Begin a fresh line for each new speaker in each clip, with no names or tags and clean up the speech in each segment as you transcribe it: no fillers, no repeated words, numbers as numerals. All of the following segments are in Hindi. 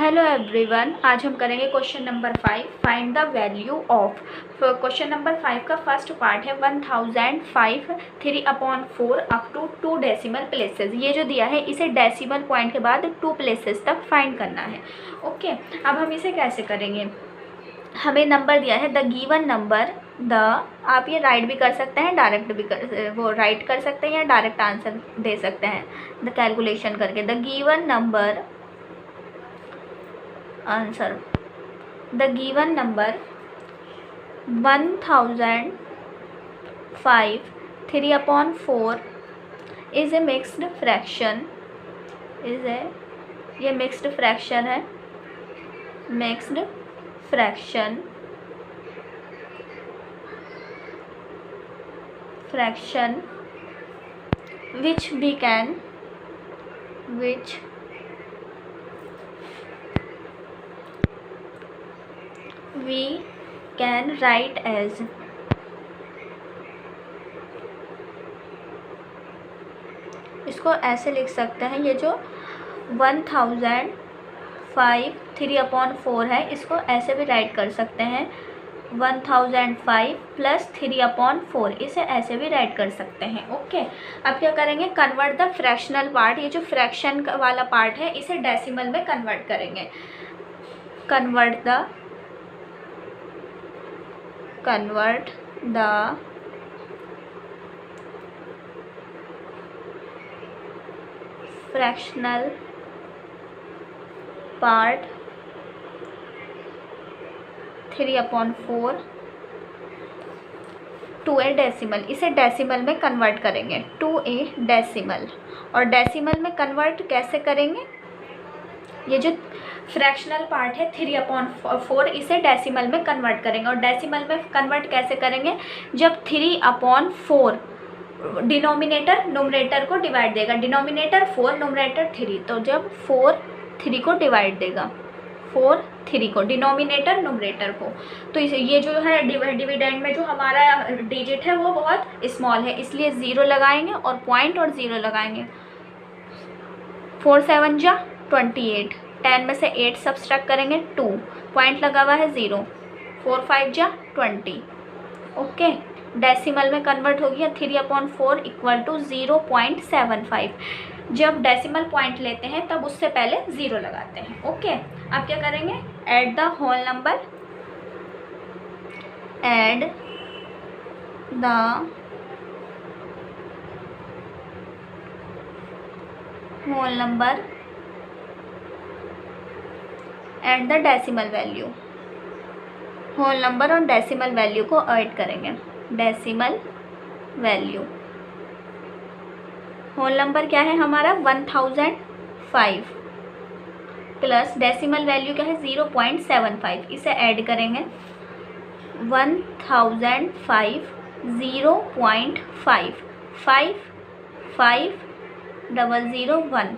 हेलो एवरीवन, आज हम करेंगे question number 5, find the value of. Question number 5 का फर्स्ट पार्ट है 1005 3/4 अप टू 2 डेसिमल प्लेसेस। ये जो दिया है इसे डेसिमल पॉइंट के बाद 2 प्लेसेस तक फाइंड करना है। ओके, अब हम इसे कैसे करेंगे? हमें नंबर दिया है द गिवन नंबर आप ये राइट भी कर सकते हैं, डायरेक्ट भी राइट कर सकते हैं या डायरेक्ट आंसर दे सकते हैं द कैलकुलेशन करके। The given number answer the given number 1005 3/4 is a mixed fraction. ये मिक्स्ड फ्रैक्शन है, mixed fraction which we can write as इसको ऐसे लिख सकते हैं। ये जो 1005 3/4 है, इसको ऐसे भी राइट कर सकते हैं 1005 + 3/4, इसे ऐसे भी राइट कर सकते हैं। ओके, अब क्या करेंगे? कन्वर्ट द फ्रैक्शनल पार्ट, ये जो फ्रैक्शन वाला पार्ट है इसे डेसिमल में कन्वर्ट करेंगे। Convert the fractional part 3/4 to a decimal, इसे डेसिमल में कन्वर्ट करेंगे टू ए डेसिमल। और डेसिमल में कन्वर्ट कैसे करेंगे? ये जो फ्रैक्शनल पार्ट है 3/4 इसे डेसिमल में कन्वर्ट करेंगे। और डेसिमल में कन्वर्ट कैसे करेंगे? जब 3/4 डिनोमिनेटर न्यूमरेटर को डिवाइड देगा, डिनोमिनेटर 4 न्यूमरेटर 3, तो जब 4 3 को डिवाइड देगा, 4 3 को डिनोमिनेटर न्यूमरेटर को, तो ये जो है डिविडेंड में जो हमारा डिजिट है वो बहुत स्मॉल है, इसलिए 0 लगाएंगे और पॉइंट और 0 लगाएंगे। 4 7 जा 28, 10 में से 8 सब्सट्रैक्ट करेंगे 2, पॉइंट लगा हुआ है 0, 4 5 जा 20। ओके, डेसिमल में कन्वर्ट हो गया 3/4 = 0.75। जब डेसिमल पॉइंट लेते हैं तब उससे पहले 0 लगाते हैं। ओके, अब क्या करेंगे? Add the whole number, add the whole number and the decimal value. Whole number और डेसिमल वैल्यू को ऐड करेंगे। डेसिमल वैल्यू, होल नंबर क्या है हमारा 1005 प्लस डेसिमल वैल्यू क्या है 0.75, इसे ऐड करेंगे 1005 0.5 5 5 0 0 1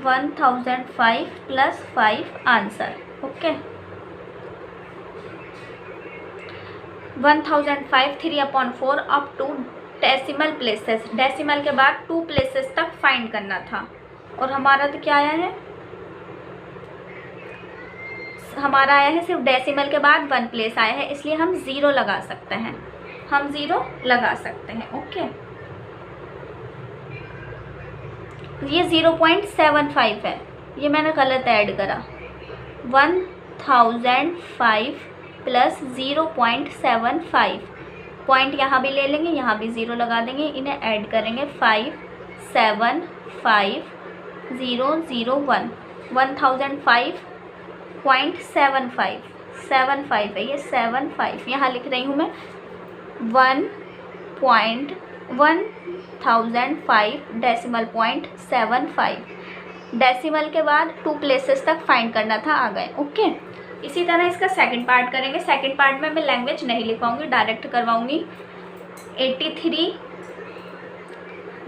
1005 + 5 answer. Okay, 1005 3/4 up to decimal places, decimal के बाद 2 प्लेसेस तक फाइंड करना था। और हमारा तो क्या आया है? हमारा आया है सिर्फ डेसिमल के बाद 1 प्लेस आया है, इसलिए हम 0 लगा सकते हैं, हम 0 लगा सकते हैं। ओके, ये 0.75 है, ये मैंने गलत ऐड करा। 1005 + 0.75, पॉइंट यहाँ भी ले लेंगे, यहाँ भी 0 लगा देंगे, इन्हें ऐड करेंगे 5 7 5 0 0 1 1005.75 75 है, ये 75 यहाँ लिख रही हूँ मैं। 1005 डेसिमल पॉइंट 75, डेसिमल के बाद 2 प्लेसेस तक फाइंड करना था, आ गए। ओके, इसी तरह इसका सेकंड पार्ट करेंगे। सेकंड पार्ट में मैं लैंग्वेज नहीं लिखवाऊंगी, डायरेक्ट करवाऊंगी। 83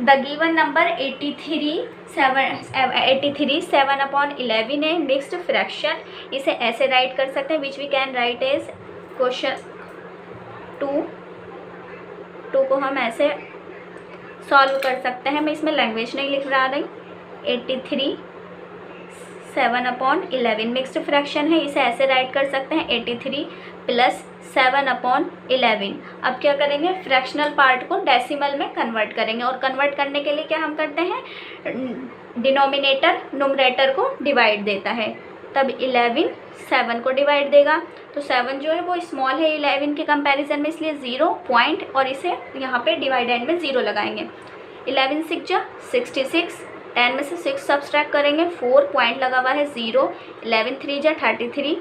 द गिवन नंबर 83 7/11 है, मिक्स्ड फ्रैक्शन, इसे ऐसे राइट कर सकते हैं which we can write as question 2 2 को हम ऐसे सॉल्व कर सकते हैं। मैं इसमें लैंग्वेज नहीं लिख रहा रही। 83 7/11 मिक्स्ड फ्रैक्शन है, इसे ऐसे राइट कर सकते हैं 83 प्लस 7/11। अब क्या करेंगे, फ्रैक्शनल पार्ट को डेसिमल में कन्वर्ट करेंगे, और कन्वर्ट करने के लिए क्या हम करते हैं, डिनोमिनेटर नुमरेटर को डिवाइड देता है। तब 11 7 को डिवाइड देगा, तो 7 जो है वो स्मॉल है 11 के कंपैरिजन में, इसलिए 0 पॉइंट, और इसे यहाँ पे डिवाइड एंड में 0 लगाएंगे। 11 6 जा 66, 10 में से 6 सब्सट्रैक्ट करेंगे, 4 पॉइंट लगा हुआ है 0। 11 3 जा 33,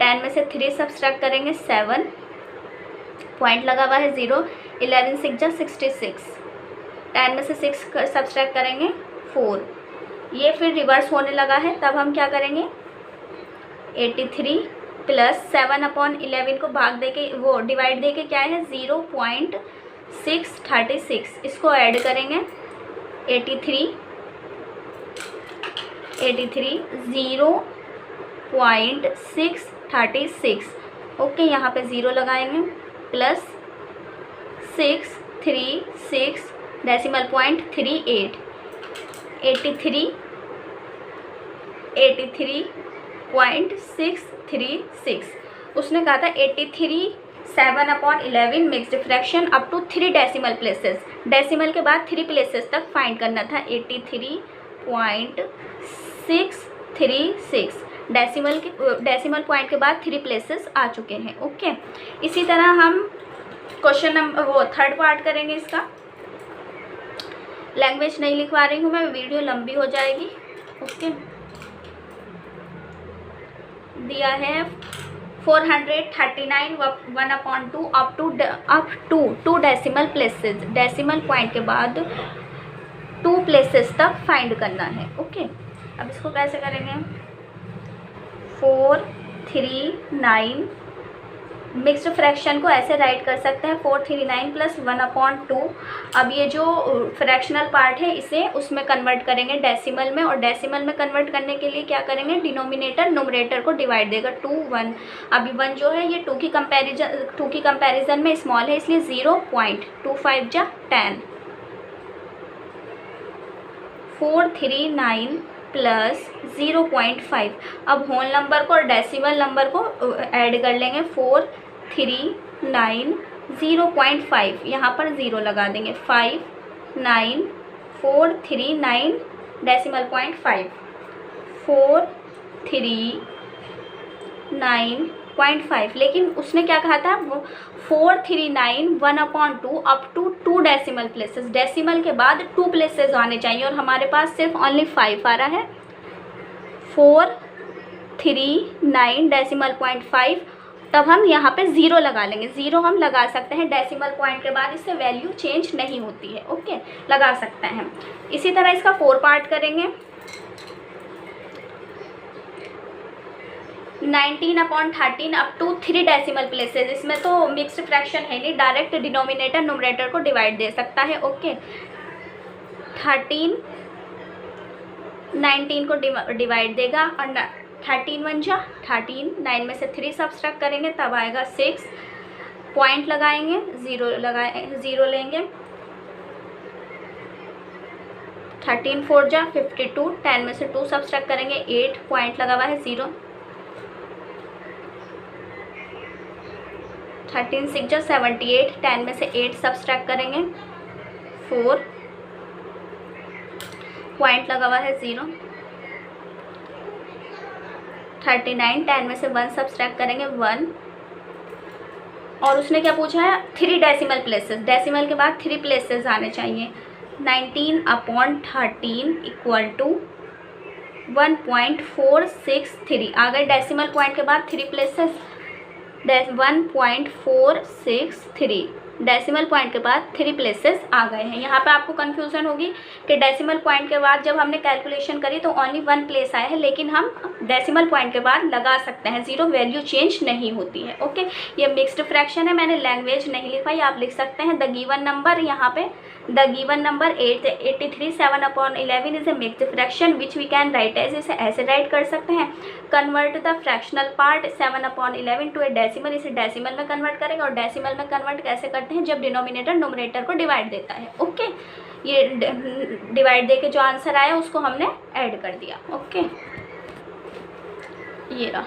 10 में से 3 सब्सट्रैक्ट करेंगे 7, पॉइंट लगा हुआ है 0। 11 6 जा 66, 10 में से 6 सब्सट्रैक्ट करेंगे 4। ये फिर रिवर्स होने लगा है, तब हम क्या करेंगे, 83 प्लस 7/11 को भाग दे के वो डिवाइड दे के क्या है 0.636, इसको ऐड करेंगे 83 0.636। ओके, यहाँ पे 0 लगाएंगे, प्लस 636 डेसिमल पॉइंट 38, 83.636। उसने कहा था 83 7/11 mixed fraction up to 3 decimal places, decimal के बाद 3 प्लेसेस तक फाइंड करना था। 83.636 डेसिमल पॉइंट के बाद 3 प्लेसेस आ चुके हैं। ओके, इसी तरह हम क्वेश्चन नंबर वो थर्ड पार्ट करेंगे। इसका लैंग्वेज नहीं लिखवा रही हूँ मैं, वीडियो लंबी हो जाएगी। ओके, दिया है 439 1/2 up to 2 decimal places, decimal point के बाद 2 प्लेसेस तक फाइंड करना है। ओके, अब इसको कैसे करेंगे, 439 मिक्स्ड फ्रैक्शन को ऐसे राइट कर सकते हैं 439 प्लस 1/2। अब ये जो फ्रैक्शनल पार्ट है इसे उसमें कन्वर्ट करेंगे डेसिमल में, और डेसिमल में कन्वर्ट करने के लिए क्या करेंगे, डिनोमिनेटर नुमरेटर को डिवाइड देगा 2 1। अभी 1 जो है ये 2 की कंपैरिजन में स्मॉल है, इसलिए 0.25 जा 10। 439 प्लस 0.5। अब होल नंबर को और डेसिमल नंबर को ऐड कर लेंगे, 439 0.5, यहाँ पर 0 लगा देंगे, 59439 डेसिमल पॉइंट 5, 439.5। लेकिन उसने क्या कहा था, 439 1/2 up to 2 decimal places, decimal के बाद 2 प्लेसेस आने चाहिए, और हमारे पास सिर्फ ओनली 5 आ रहा है। 439 डेसिमल पॉइंट 5, तब हम यहाँ पे 0 लगा लेंगे। 0 हम लगा सकते हैं डेसिमल पॉइंट के बाद, इससे वैल्यू चेंज नहीं होती है। ओके, लगा सकते हैं। इसी तरह इसका 4 पार्ट करेंगे। 19/13 अप टू 3 डेसिमल प्लेसेस, इसमें तो मिक्स्ड फ्रैक्शन है नहीं, डायरेक्ट डिनोमिनेटर नुमरेटर को डिवाइड दे सकता है। ओके, 13 19 को डिवाइड देगा, और 13 1 जा 13, 9 में से 3 सब्सट्रैक्ट करेंगे, तब आएगा 6, पॉइंट लगाएंगे, 0 लेंगे। 13 4 जा 52, 10 में से 2 सब्सट्रैक्ट करेंगे, 8, पॉइंट लगा हुआ है 0। 13 6 जा 78, 10 में से 8 सब्सट्रैक्ट करेंगे, 4, पॉइंट लगा हुआ है 0। 39, 10 में से 1 सब्सट्रैक्ट करेंगे, 1। और उसने क्या पूछा है, 3 डेसिमल प्लेसेस, डेसिमल के बाद 3 प्लेसेस आने चाहिए। 19/13 इक्वल टू 1.463 आ गए, डेसिमल पॉइंट के बाद 3 प्लेसेस, 1.463 डेसिमल पॉइंट के बाद 3 प्लेसेस आ गए हैं। यहाँ पे आपको कन्फ्यूज़न होगी कि डेसिमल पॉइंट के बाद जब हमने कैलकुलेशन करी तो ओनली 1 प्लेस आया है, लेकिन हम डेसिमल पॉइंट के बाद लगा सकते हैं, 0 वैल्यू चेंज नहीं होती है। ओके, ये मिक्स्ड फ्रैक्शन है, मैंने लैंग्वेज नहीं लिखवाई, आप लिख सकते हैं द गिवन नंबर यहाँ पे the given number 83 7/11 is a mixed fraction which we can write as, इसे ऐसे राइट कर सकते हैं, convert the fractional part 7/11 to a decimal, इसे डेसिमल में कन्वर्ट करेंगे। और डेसिमल में कन्वर्ट कैसे करते हैं, जब डिनोमिनेटर न्यूमरेटर को डिवाइड देता है। ओके, ये डिवाइड दे के जो आंसर आया उसको हमने ऐड कर दिया। ओके, ये रहा।